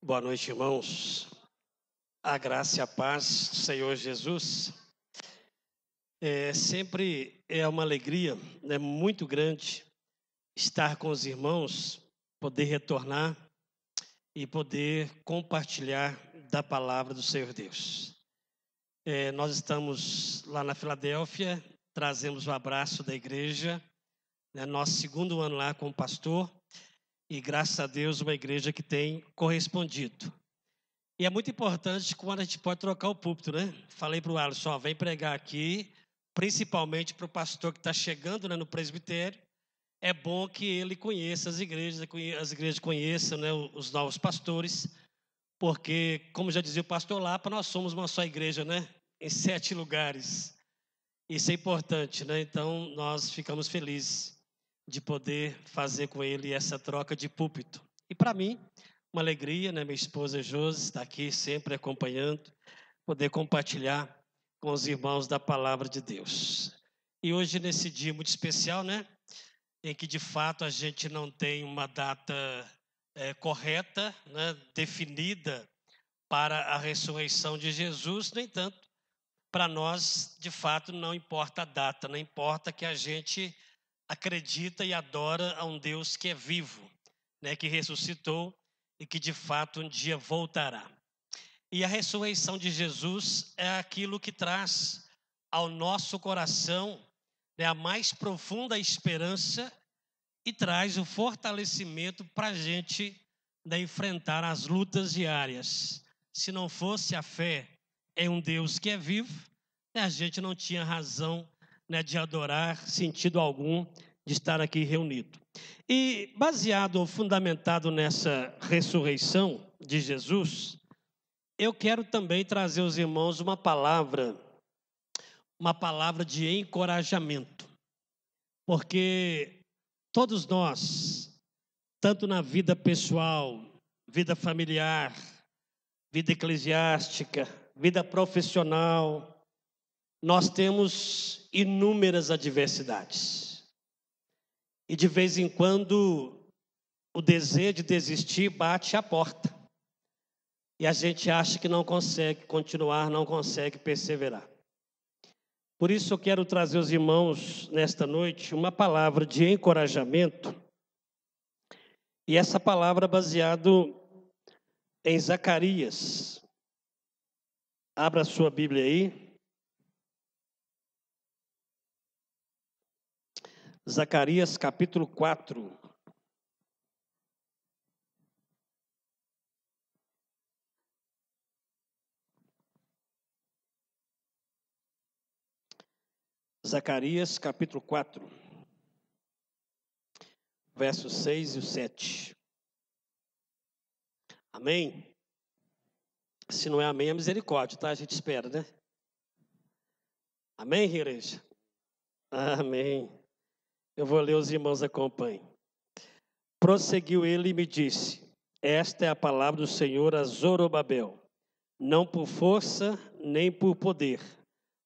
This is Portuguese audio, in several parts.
Boa noite, irmãos. A graça e a paz do Senhor Jesus. Sempre é uma alegria, muito grande estar com os irmãos, poder retornar e poder compartilhar da palavra do Senhor Deus. Nós estamos lá na Filadélfia, trazemos o abraço da igreja, nosso segundo ano lá com o pastor, e graças a Deus uma igreja que tem correspondido. E é muito importante quando a gente pode trocar o púlpito, né? Falei para o Alisson, vem pregar aqui, principalmente para o pastor que está chegando, no presbitério. É bom que ele conheça as igrejas conheçam, os novos pastores, porque, como já dizia o pastor Lapa, nós somos uma só igreja, em 7 lugares. Isso é importante, Então, nós ficamos felizes de poder fazer com ele essa troca de púlpito. E para mim, uma alegria, Minha esposa Josi está aqui sempre acompanhando, poder compartilhar com os irmãos da palavra de Deus. E hoje, nesse dia muito especial, em que de fato a gente não tem uma data correta, definida para a ressurreição de Jesus, no entanto, para nós, de fato, não importa a data, não importa que a gente acredita e adora a um Deus que é vivo, que ressuscitou e que de fato um dia voltará. E a ressurreição de Jesus é aquilo que traz ao nosso coração a mais profunda esperança e traz o fortalecimento para a gente enfrentar as lutas diárias. Se não fosse a fé em um Deus que é vivo, a gente não tinha razão de adorar, sentido algum de estar aqui reunido. E baseado ou fundamentado nessa ressurreição de Jesus, eu quero também trazer aos irmãos uma palavra de encorajamento, porque todos nós, tanto na vida pessoal, vida familiar, vida eclesiástica, vida profissional, nós temos inúmeras adversidades. E de vez em quando o desejo de desistir bate à porta. E a gente acha que não consegue continuar, não consegue perseverar. Por isso eu quero trazer aos irmãos nesta noite uma palavra de encorajamento. E essa palavra é baseada em Zacarias. Abra a sua Bíblia aí. Zacarias capítulo 4. Zacarias capítulo 4, versos 6 e 7. Amém? Se não é amém, é misericórdia, tá? A gente espera, Amém, igreja? Amém. Eu vou ler, os irmãos acompanhem. Prosseguiu ele e me disse: esta é a palavra do Senhor a Zorobabel, não por força nem por poder,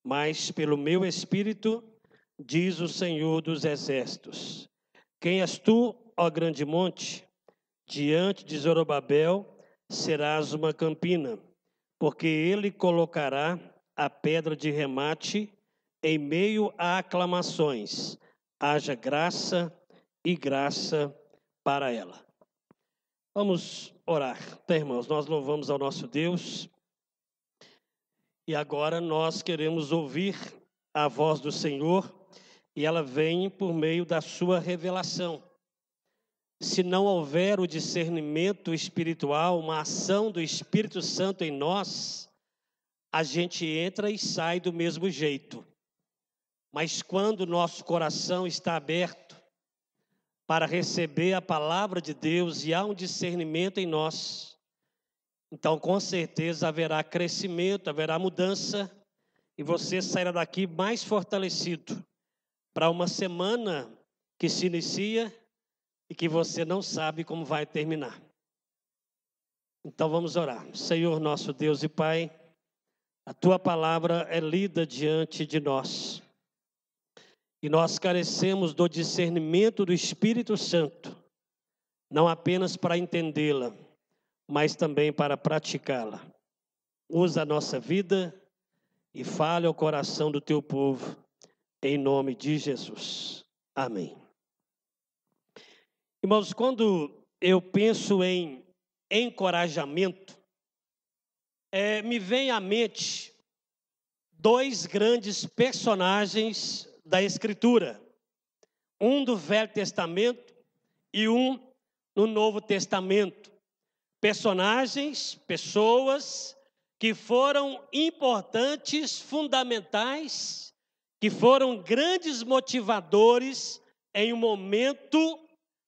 mas pelo meu espírito, diz o Senhor dos exércitos. Quem és tu, ó grande monte? Diante de Zorobabel serás uma campina, porque ele colocará a pedra de remate em meio a aclamações. Haja graça e graça para ela. Vamos orar, irmãos? Nós louvamos ao nosso Deus e agora nós queremos ouvir a voz do Senhor e ela vem por meio da sua revelação. Se não houver o discernimento espiritual, uma ação do Espírito Santo em nós, a gente entra e sai do mesmo jeito. Mas quando o nosso coração está aberto para receber a palavra de Deus e há um discernimento em nós, então com certeza haverá crescimento, haverá mudança e você sairá daqui mais fortalecido para uma semana que se inicia e que você não sabe como vai terminar. Então vamos orar. Senhor nosso Deus e Pai, a Tua palavra é lida diante de nós. E nós carecemos do discernimento do Espírito Santo, não apenas para entendê-la, mas também para praticá-la. Usa a nossa vida e fale ao coração do teu povo, em nome de Jesus. Amém. Irmãos, quando eu penso em encorajamento, me vem à mente dois grandes personagens da Escritura. Um do Velho Testamento e um no Novo Testamento. Personagens, pessoas que foram importantes, fundamentais, que foram grandes motivadores em um momento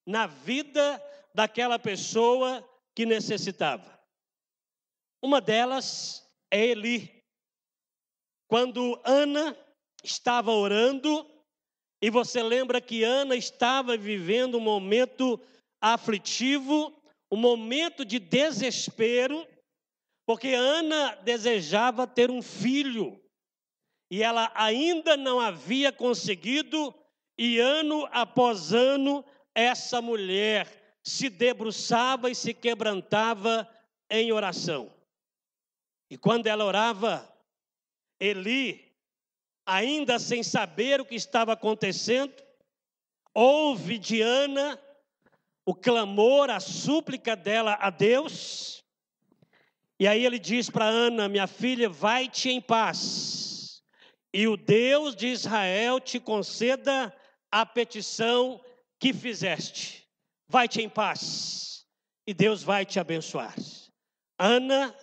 na vida daquela pessoa que necessitava. Uma delas é Eli. Quando Ana estava orando, e você lembra que Ana estava vivendo um momento aflitivo, um momento de desespero, porque Ana desejava ter um filho, e ela ainda não havia conseguido, e ano após ano, essa mulher se debruçava e se quebrantava em oração. E quando ela orava, Eli, ainda sem saber o que estava acontecendo, ouve de Ana o clamor, a súplica dela a Deus. E aí ele diz para Ana: minha filha, vai-te em paz, e o Deus de Israel te conceda a petição que fizeste. Vai-te em paz, e Deus vai te abençoar. Ana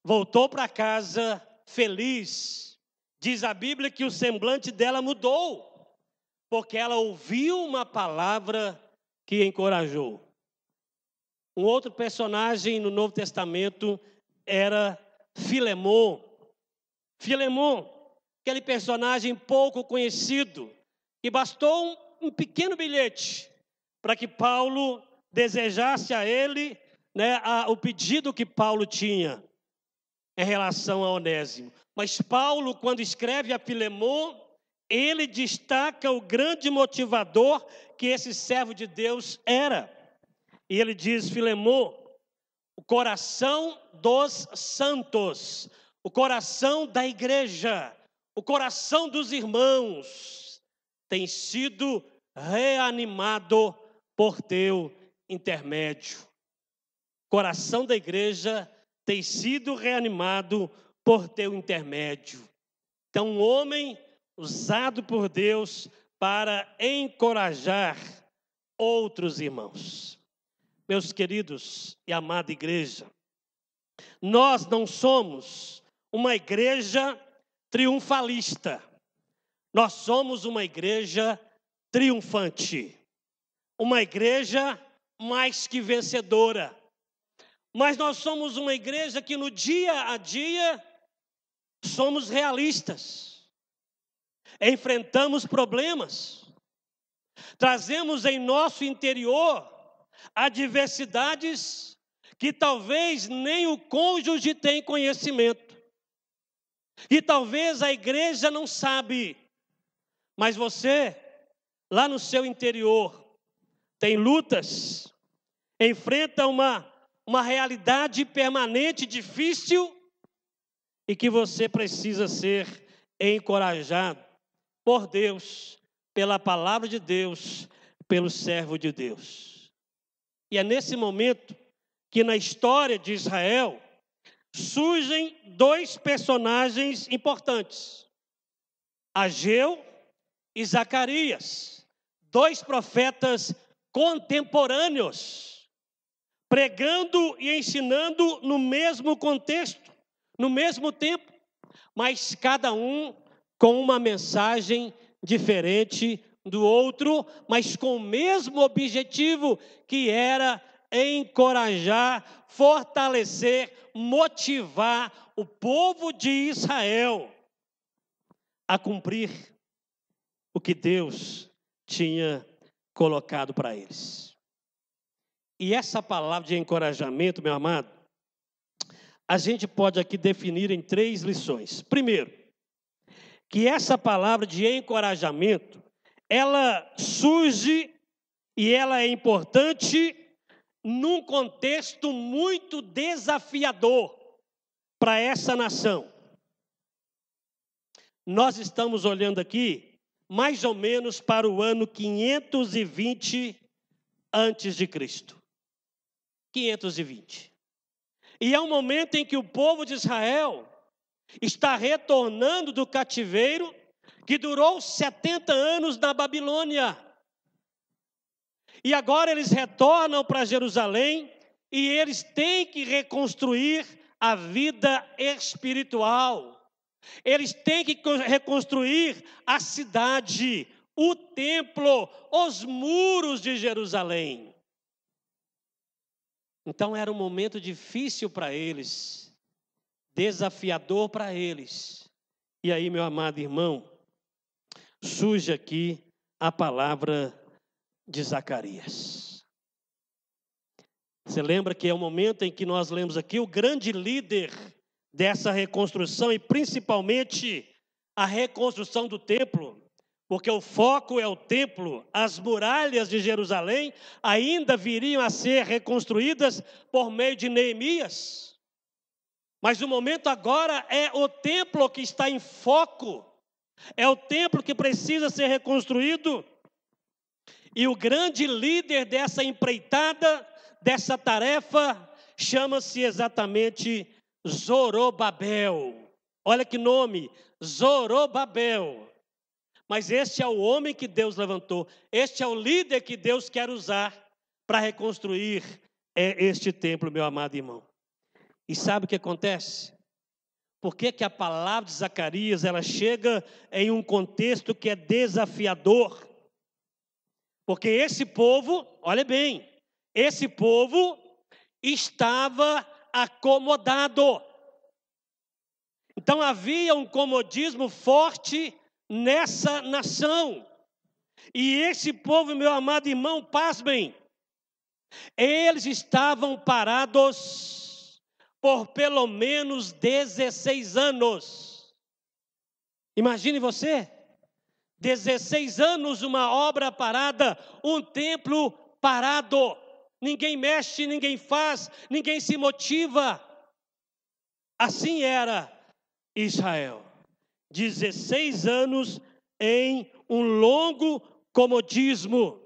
voltou para casa feliz. Diz a Bíblia que o semblante dela mudou, porque ela ouviu uma palavra que encorajou. Um outro personagem no Novo Testamento era Filemon. Filemon, aquele personagem pouco conhecido, que bastou um pequeno bilhete para que Paulo desejasse a ele, o pedido que Paulo tinha em relação a Onésimo. Mas Paulo, quando escreve a Filemon, ele destaca o grande motivador que esse servo de Deus era. E ele diz: Filemon, o coração dos santos, o coração da igreja, o coração dos irmãos tem sido reanimado por teu intermédio. O coração da igreja tem sido reanimado por teu intermédio. Então, um homem usado por Deus para encorajar outros irmãos. Meus queridos e amada igreja, nós não somos uma igreja triunfalista. Nós somos uma igreja triunfante. Uma igreja mais que vencedora. Mas nós somos uma igreja que no dia a dia somos realistas. Enfrentamos problemas. Trazemos em nosso interior adversidades que talvez nem o cônjuge tem conhecimento. E talvez a igreja não sabe. Mas você, lá no seu interior, tem lutas, enfrenta uma realidade permanente, difícil, e que você precisa ser encorajado por Deus, pela palavra de Deus, pelo servo de Deus. E é nesse momento que na história de Israel surgem dois personagens importantes: Ageu e Zacarias, dois profetas contemporâneos, pregando e ensinando no mesmo contexto, no mesmo tempo, mas cada um com uma mensagem diferente do outro, mas com o mesmo objetivo, que era encorajar, fortalecer, motivar o povo de Israel a cumprir o que Deus tinha colocado para eles. E essa palavra de encorajamento, meu amado, a gente pode aqui definir em 3 lições. Primeiro, que essa palavra de encorajamento, ela surge e ela é importante num contexto muito desafiador para essa nação. Nós estamos olhando aqui mais ou menos para o ano 520 antes de Cristo. 520. E é um momento em que o povo de Israel está retornando do cativeiro que durou 70 anos na Babilônia. E agora eles retornam para Jerusalém e eles têm que reconstruir a vida espiritual. Eles têm que reconstruir a cidade, o templo, os muros de Jerusalém. Então era um momento difícil para eles, desafiador para eles. E aí, meu amado irmão, surge aqui a palavra de Zacarias. Você lembra que é o momento em que nós lemos aqui o grande líder dessa reconstrução e principalmente a reconstrução do templo, porque o foco é o templo, as muralhas de Jerusalém ainda viriam a ser reconstruídas por meio de Neemias. Mas o momento agora é o templo que está em foco, é o templo que precisa ser reconstruído. E o grande líder dessa empreitada, dessa tarefa, chama-se exatamente Zorobabel. Olha que nome, Zorobabel. Mas este é o homem que Deus levantou, este é o líder que Deus quer usar para reconstruir este templo, meu amado irmão. E sabe o que acontece? Por que a palavra de Zacarias ela chega em um contexto que é desafiador? Porque esse povo, olha bem, esse povo estava acomodado. Então havia um comodismo forte nessa nação. E esse povo, meu amado irmão, pasmem, eles estavam parados por pelo menos 16 anos. Imagine você, 16 anos, uma obra parada, um templo parado. Ninguém mexe, ninguém faz, ninguém se motiva. Assim era Israel. 16 anos em um longo comodismo.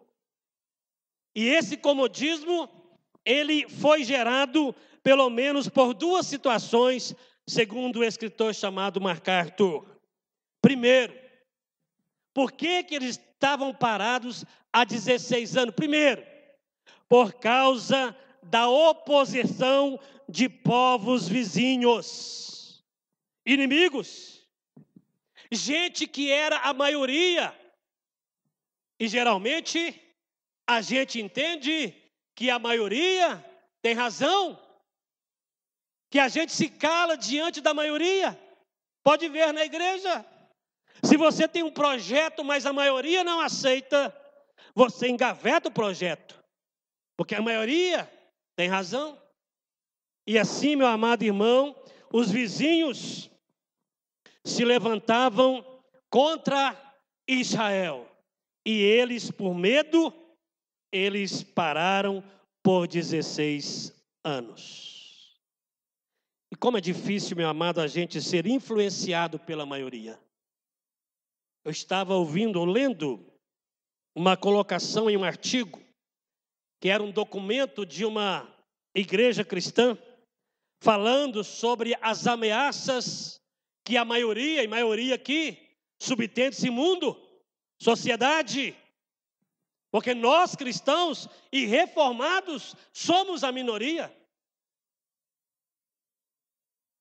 E esse comodismo, ele foi gerado pelo menos por duas situações, segundo o escritor chamado MacArthur. Primeiro, por que eles estavam parados há 16 anos? Primeiro, por causa da oposição de povos vizinhos, inimigos. Gente que era a maioria. E geralmente a gente entende que a maioria tem razão, que a gente se cala diante da maioria. Pode ver na igreja. Se você tem um projeto, mas a maioria não aceita, você engaveta o projeto, porque a maioria tem razão. E assim, meu amado irmão, os vizinhos se levantavam contra Israel. E eles, por medo, eles pararam por 16 anos. E como é difícil, meu amado, a gente ser influenciado pela maioria. Eu estava ouvindo ou lendo uma colocação em um artigo, que era um documento de uma igreja cristã, falando sobre as ameaças que a maioria, e maioria aqui, subtende esse mundo, sociedade, porque nós cristãos e reformados somos a minoria.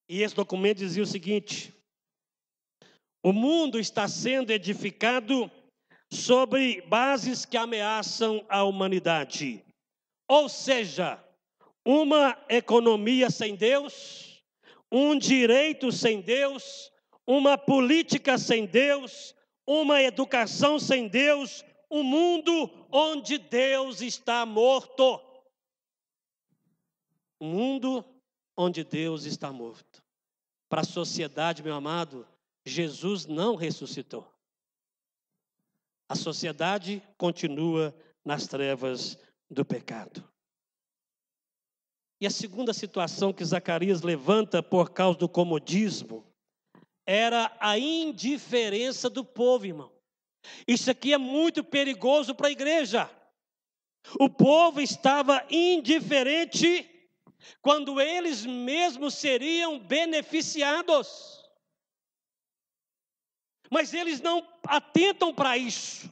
E esse documento dizia o seguinte: o mundo está sendo edificado sobre bases que ameaçam a humanidade. Ou seja, uma economia sem Deus, um direito sem Deus, uma política sem Deus, uma educação sem Deus, um mundo onde Deus está morto. Um mundo onde Deus está morto. Para a sociedade, meu amado, Jesus não ressuscitou. A sociedade continua nas trevas do pecado. E a segunda situação que Zacarias levanta por causa do comodismo era a indiferença do povo, irmão. Isso aqui é muito perigoso para a igreja. O povo estava indiferente quando eles mesmos seriam beneficiados. Mas eles não atentam para isso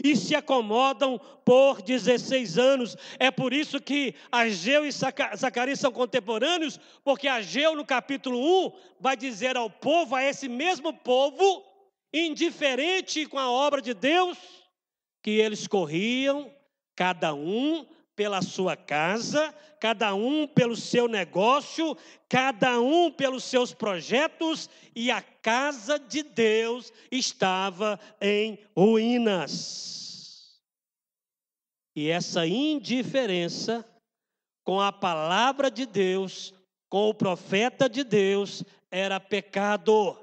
e se acomodam por 16 anos. É por isso que Ageu e Zacarias são contemporâneos, porque Ageu, no capítulo 1, vai dizer ao povo, a esse mesmo povo, indiferente com a obra de Deus, que eles corriam, cada um pela sua casa, cada um pelo seu negócio, cada um pelos seus projetos, e a casa de Deus estava em ruínas. E essa indiferença com a palavra de Deus, com o profeta de Deus, era pecado.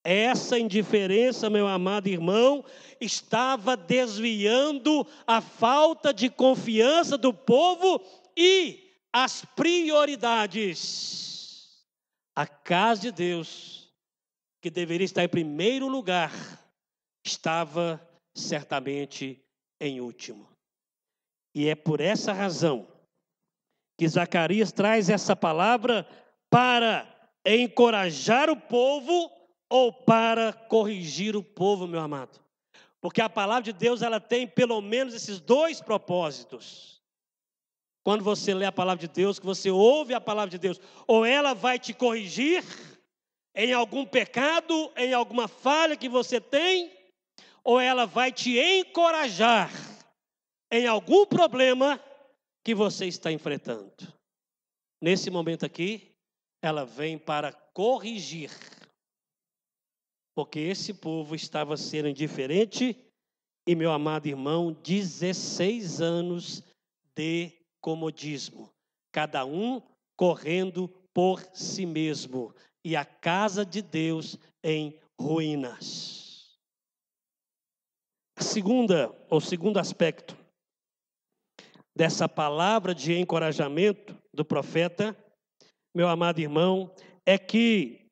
Essa indiferença, meu amado irmão, estava desviando a falta de confiança do povo e as prioridades. A casa de Deus, que deveria estar em primeiro lugar, estava certamente em último. E é por essa razão que Zacarias traz essa palavra para encorajar o povo ou para corrigir o povo, meu amado. Porque a palavra de Deus, ela tem pelo menos esses dois propósitos. Quando você lê a palavra de Deus, que você ouve a palavra de Deus, ou ela vai te corrigir em algum pecado, em alguma falha que você tem, ou ela vai te encorajar em algum problema que você está enfrentando. Nesse momento aqui, ela vem para corrigir. Porque esse povo estava sendo indiferente e, meu amado irmão, 16 anos de comodismo. Cada um correndo por si mesmo. E a casa de Deus em ruínas. O segundo aspecto dessa palavra de encorajamento do profeta, meu amado irmão, é que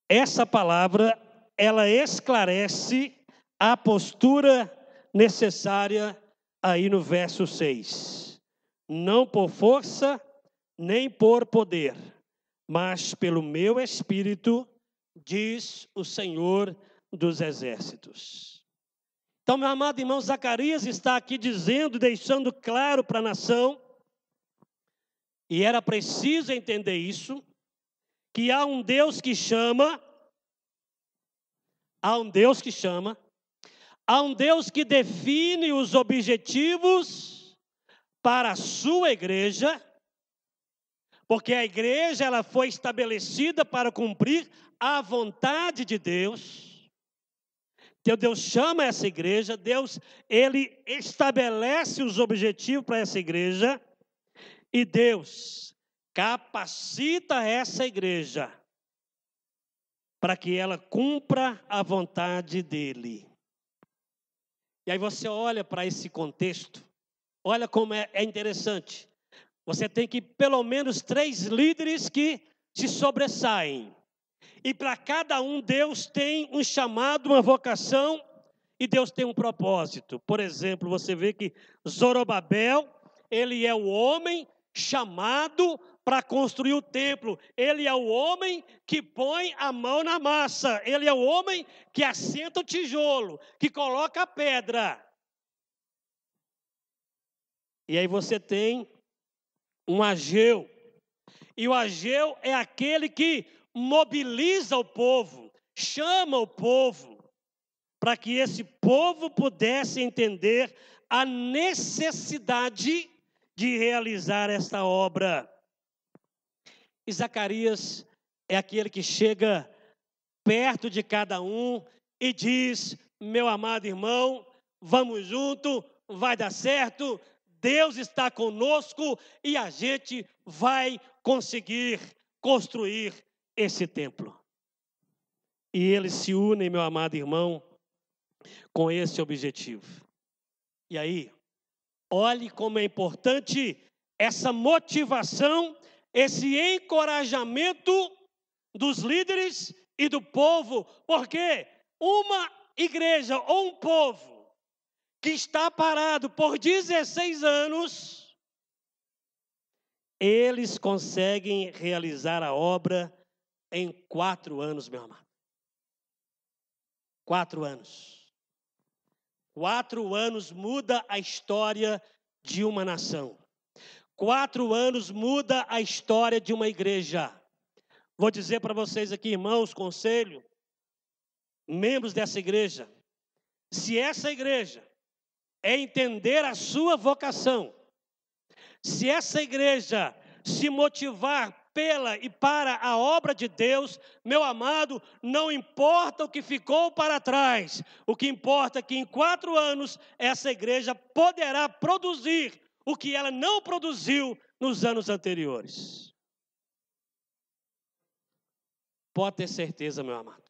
essa palavra, ela esclarece a postura necessária aí no verso 6. Não por força, nem por poder, mas pelo meu Espírito, diz o Senhor dos Exércitos. Então, meu amado irmão, Zacarias está aqui dizendo, deixando claro para a nação, e era preciso entender isso, que há um Deus que chama, há um Deus que define os objetivos para a sua igreja, porque a igreja ela foi estabelecida para cumprir a vontade de Deus. Então Deus chama essa igreja, Deus ele estabelece os objetivos para essa igreja, e Deus capacita essa igreja para que ela cumpra a vontade dele. E aí você olha para esse contexto, olha como é interessante. Você tem que pelo menos 3 líderes que se sobressaem. E para cada um Deus tem um chamado, uma vocação, e Deus tem um propósito. Por exemplo, você vê que Zorobabel, ele é o homem chamado para construir o templo. Ele é o homem que põe a mão na massa. Ele é o homem que assenta o tijolo, que coloca a pedra. E aí você tem um Ageu. E o Ageu é aquele que mobiliza o povo, chama o povo, para que esse povo pudesse entender a necessidade de realizar esta obra. E Zacarias é aquele que chega perto de cada um e diz: meu amado irmão, vamos junto, vai dar certo, Deus está conosco e a gente vai conseguir construir esse templo. E eles se unem, meu amado irmão, com esse objetivo. E aí, olhe como é importante essa motivação, esse encorajamento dos líderes e do povo, porque uma igreja ou um povo que está parado por 16 anos, eles conseguem realizar a obra em 4 anos, meu amado. 4 anos. 4 anos muda a história de uma nação. 4 anos muda a história de uma igreja. Vou dizer para vocês aqui, irmãos, conselho, membros dessa igreja, se essa igreja é entender a sua vocação, se essa igreja se motivar pela e para a obra de Deus, meu amado, não importa o que ficou para trás, o que importa é que em 4 anos essa igreja poderá produzir o que ela não produziu nos anos anteriores. Pode ter certeza, meu amado.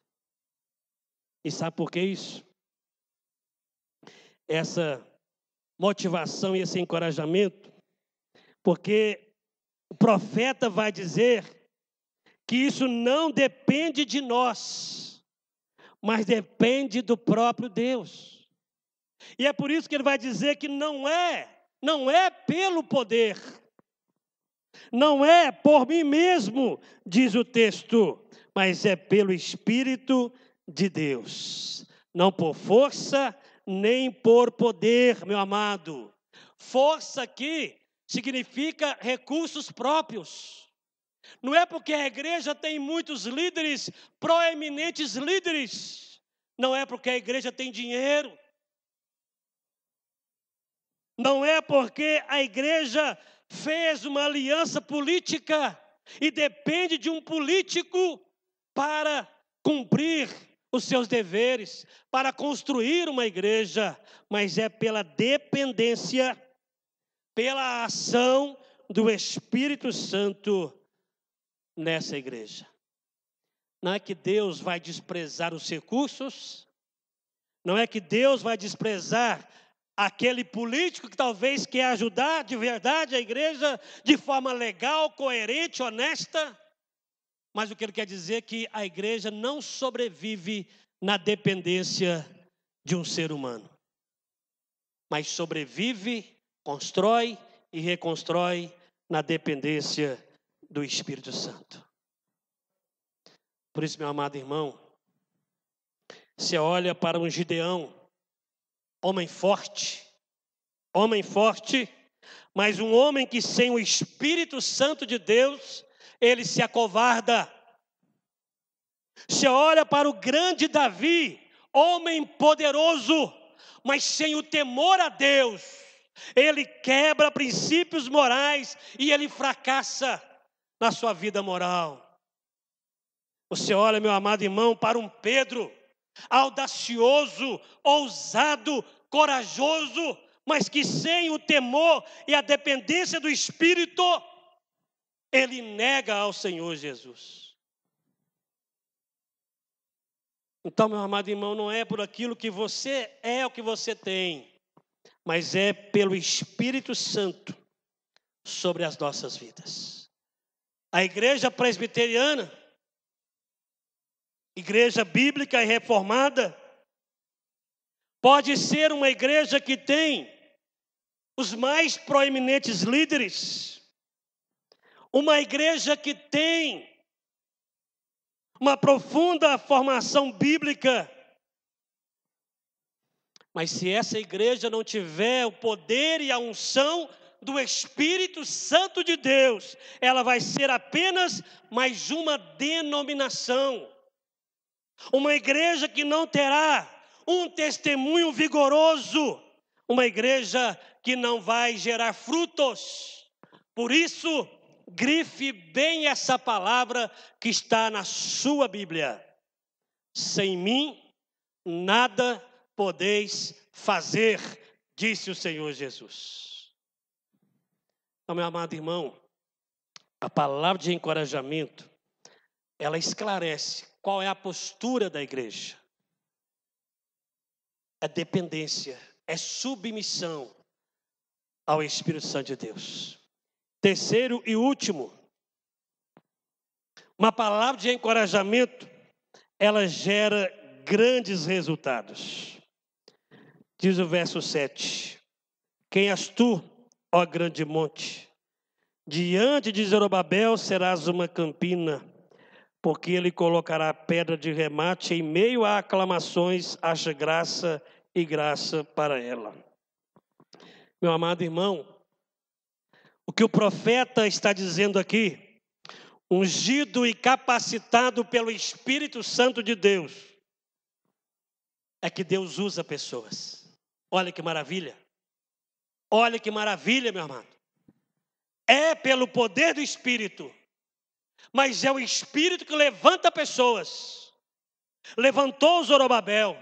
E sabe por que isso? Essa motivação e esse encorajamento, porque o profeta vai dizer que isso não depende de nós, mas depende do próprio Deus. E é por isso que ele vai dizer que não é pelo poder, não é por mim mesmo, diz o texto, mas é pelo Espírito de Deus. Não por força, nem por poder, meu amado. Força aqui significa recursos próprios. Não é porque a igreja tem muitos líderes, proeminentes líderes. Não é porque a igreja tem dinheiro. Não é porque a igreja fez uma aliança política e depende de um político para cumprir os seus deveres, para construir uma igreja, mas é pela dependência, pela ação do Espírito Santo nessa igreja. Não é que Deus vai desprezar os recursos, não é que Deus vai desprezar aquele político que talvez quer ajudar de verdade a igreja de forma legal, coerente, honesta, mas o que ele quer dizer é que a igreja não sobrevive na dependência de um ser humano, mas sobrevive, constrói e reconstrói na dependência do Espírito Santo. Por isso, meu amado irmão, você olha para um Gideão, homem forte, mas um homem que sem o Espírito Santo de Deus, ele se acovarda. Você olha para o grande Davi, homem poderoso, mas sem o temor a Deus, ele quebra princípios morais e ele fracassa na sua vida moral. Você olha, meu amado irmão, para um Pedro, audacioso, ousado, corajoso, mas que sem o temor e a dependência do Espírito, ele nega ao Senhor Jesus. Então, meu amado irmão, não é por aquilo que você é, o que você tem, mas é pelo Espírito Santo sobre as nossas vidas. A igreja presbiteriana, igreja bíblica e reformada, pode ser uma igreja que tem os mais proeminentes líderes, uma igreja que tem uma profunda formação bíblica, mas se essa igreja não tiver o poder e a unção do Espírito Santo de Deus, ela vai ser apenas mais uma denominação. Uma igreja que não terá um testemunho vigoroso, uma igreja que não vai gerar frutos. Por isso, grife bem essa palavra que está na sua Bíblia. Sem mim, nada podeis fazer, disse o Senhor Jesus. Então, meu amado irmão, a palavra de encorajamento, ela esclarece qual é a postura da igreja. É dependência, é submissão ao Espírito Santo de Deus. Terceiro e último, uma palavra de encorajamento, ela gera grandes resultados. Diz o verso 7. Quem és tu, ó grande monte? Diante de Zorobabel serás uma campina, porque ele colocará a pedra de remate em meio a aclamações, acha graça e graça para ela. Meu amado irmão, o que o profeta está dizendo aqui, ungido e capacitado pelo Espírito Santo de Deus, é que Deus usa pessoas. Olha que maravilha. Olha que maravilha, meu amado. É pelo poder do Espírito, mas é o Espírito que levanta pessoas. Levantou Zorobabel,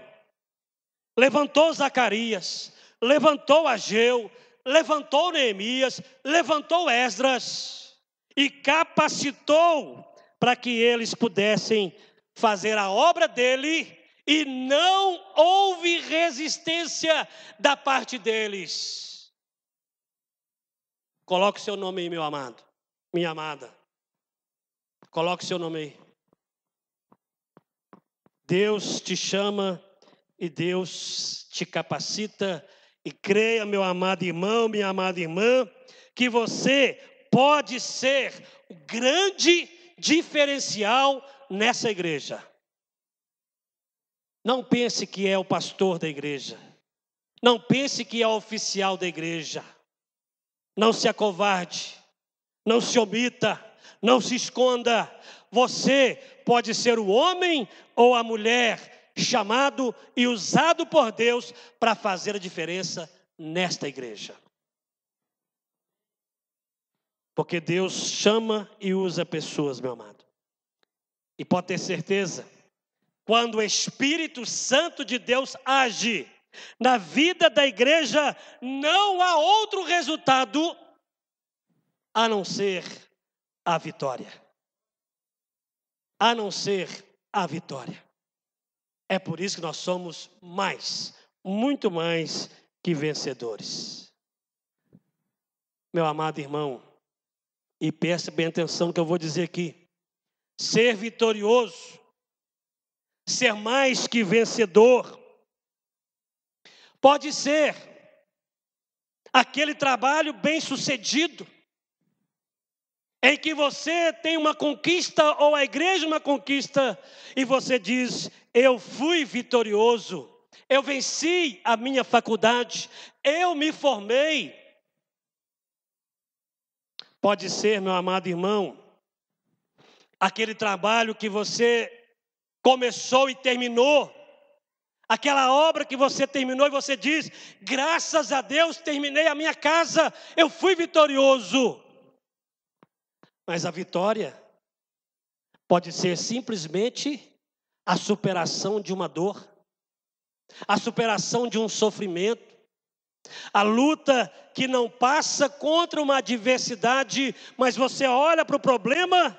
levantou Zacarias, levantou Ageu, levantou Neemias, levantou Esdras e capacitou para que eles pudessem fazer a obra dele, e não houve resistência da parte deles. Coloque seu nome aí, meu amado, minha amada. Coloque seu nome aí. Deus te chama e Deus te capacita. E creia, meu amado irmão, minha amada irmã, que você pode ser o grande diferencial nessa igreja. Não pense que é o pastor da igreja. Não pense que é o oficial da igreja. Não se acovarde. Não se omita. Não se esconda. Você pode ser o homem ou a mulher chamado e usado por Deus para fazer a diferença nesta igreja. Porque Deus chama e usa pessoas, meu amado. E pode ter certeza, quando o Espírito Santo de Deus age na vida da igreja, não há outro resultado a não ser a vitória. A não ser a vitória. É por isso que nós somos mais, muito mais que vencedores. Meu amado irmão, e preste bem atenção no que eu vou dizer aqui. Ser vitorioso, ser mais que vencedor, pode ser aquele trabalho bem-sucedido, em que você tem uma conquista, ou a igreja uma conquista, e você diz: eu fui vitorioso, eu venci a minha faculdade, eu me formei. Pode ser, meu amado irmão, aquele trabalho que você começou e terminou, aquela obra que você terminou e você diz: graças a Deus terminei a minha casa, eu fui vitorioso. Mas a vitória pode ser simplesmente a superação de uma dor, a superação de um sofrimento, a luta que não passa contra uma adversidade, mas você olha para o problema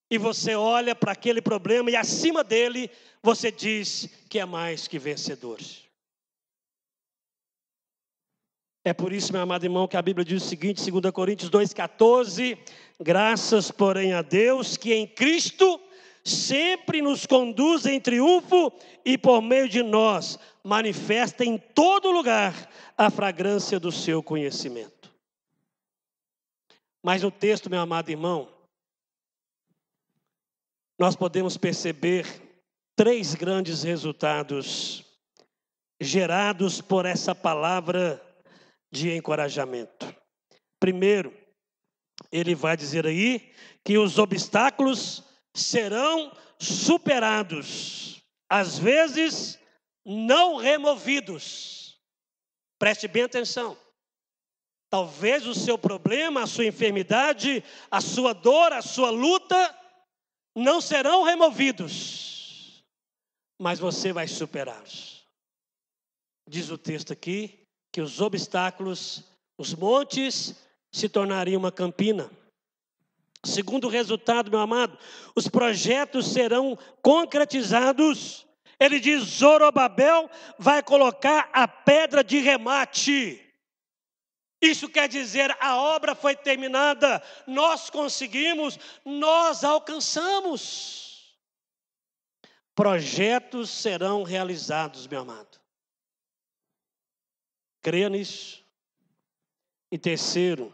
e você olha para aquele problema e acima dele você diz que é mais que vencedor. É por isso, meu amado irmão, que a Bíblia diz o seguinte, 2 Coríntios 2,14, graças, porém, a Deus, que em Cristo sempre nos conduz em triunfo e por meio de nós manifesta em todo lugar a fragrância do seu conhecimento. Mas no texto, meu amado irmão, nós podemos perceber 3 grandes resultados gerados por essa palavra de encorajamento. Primeiro, ele vai dizer aí que os obstáculos serão superados, às vezes não removidos. Preste bem atenção. Talvez o seu problema, a sua enfermidade, a sua dor, a sua luta não serão removidos, mas você vai superá-los. Diz o texto aqui que os obstáculos, os montes, se tornariam uma campina. Segundo resultado, meu amado, os projetos serão concretizados. Ele diz: Zorobabel vai colocar a pedra de remate. Isso quer dizer, a obra foi terminada, nós conseguimos, nós alcançamos. Projetos serão realizados, meu amado. Creia nisso. E terceiro,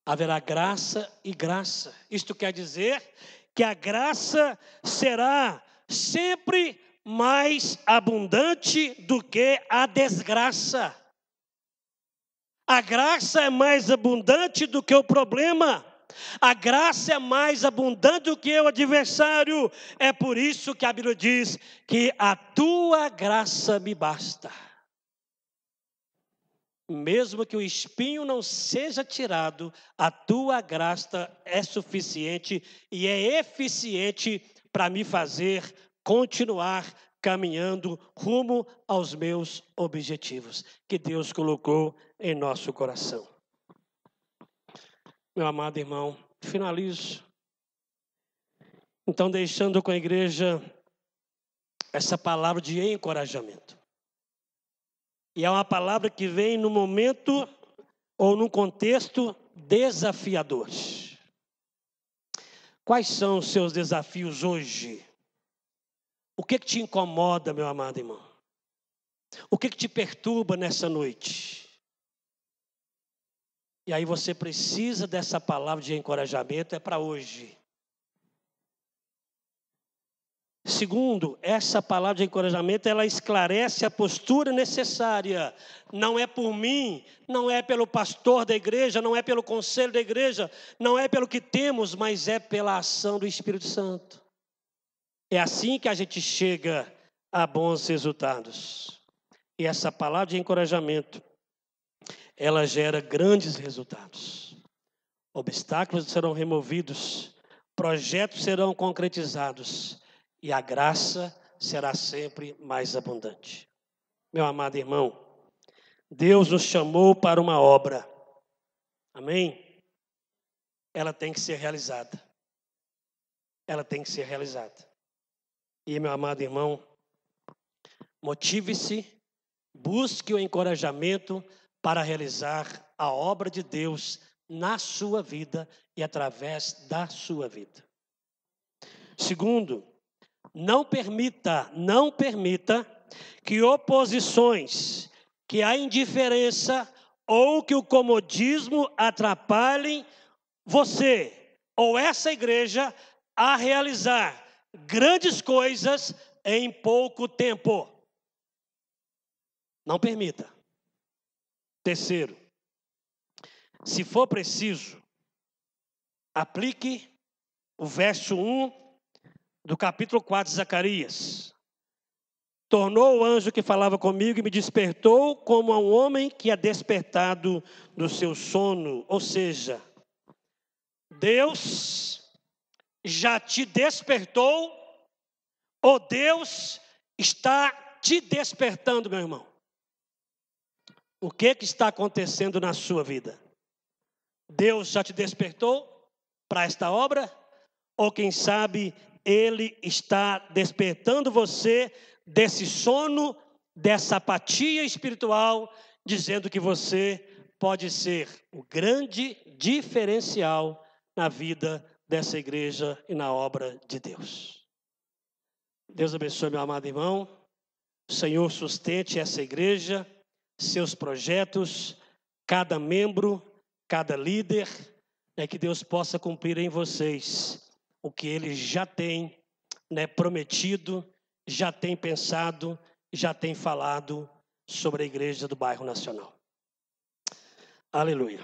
haverá graça e graça. Isto quer dizer que a graça será sempre mais abundante do que a desgraça. A graça é mais abundante do que o problema. A graça é mais abundante do que o adversário. É por isso que a Bíblia diz que a tua graça me basta. Mesmo que o espinho não seja tirado, a tua graça é suficiente e é eficiente para me fazer continuar caminhando rumo aos meus objetivos que Deus colocou em nosso coração. Meu amado irmão, finalizo. Então, deixando com a igreja essa palavra de encorajamento. E é uma palavra que vem no momento ou num contexto desafiador. Quais são os seus desafios hoje? O que te incomoda, meu amado irmão? O que te perturba nessa noite? E aí você precisa dessa palavra de encorajamento, é para hoje. Segundo, essa palavra de encorajamento, ela esclarece a postura necessária. Não é por mim, não é pelo pastor da igreja, não é pelo conselho da igreja, não é pelo que temos, mas é pela ação do Espírito Santo. É assim que a gente chega a bons resultados. E essa palavra de encorajamento, ela gera grandes resultados. Obstáculos serão removidos, projetos serão concretizados e a graça será sempre mais abundante. Meu amado irmão, Deus nos chamou para uma obra. Amém? Ela tem que ser realizada. Ela tem que ser realizada. E, meu amado irmão, motive-se, busque o encorajamento para realizar a obra de Deus na sua vida e através da sua vida. Segundo, não permita que oposições, que a indiferença ou que o comodismo atrapalhem você ou essa igreja a realizar grandes coisas em pouco tempo. Não permita. Terceiro, se for preciso, aplique o verso 1 do capítulo 4 de Zacarias. Tornou o anjo que falava comigo e me despertou como a um homem que é despertado do seu sono. Ou seja, Deus já te despertou ou Deus está te despertando, meu irmão? O que está acontecendo na sua vida? Deus já te despertou para esta obra? Ou quem sabe Ele está despertando você desse sono, dessa apatia espiritual, dizendo que você pode ser o grande diferencial na vida dessa igreja e na obra de Deus. Deus abençoe, meu amado irmão. O Senhor sustente essa igreja, seus projetos, cada membro, cada líder, que Deus possa cumprir em vocês o que Ele já tem prometido, já tem pensado, já tem falado sobre a igreja do bairro Nacional. Aleluia.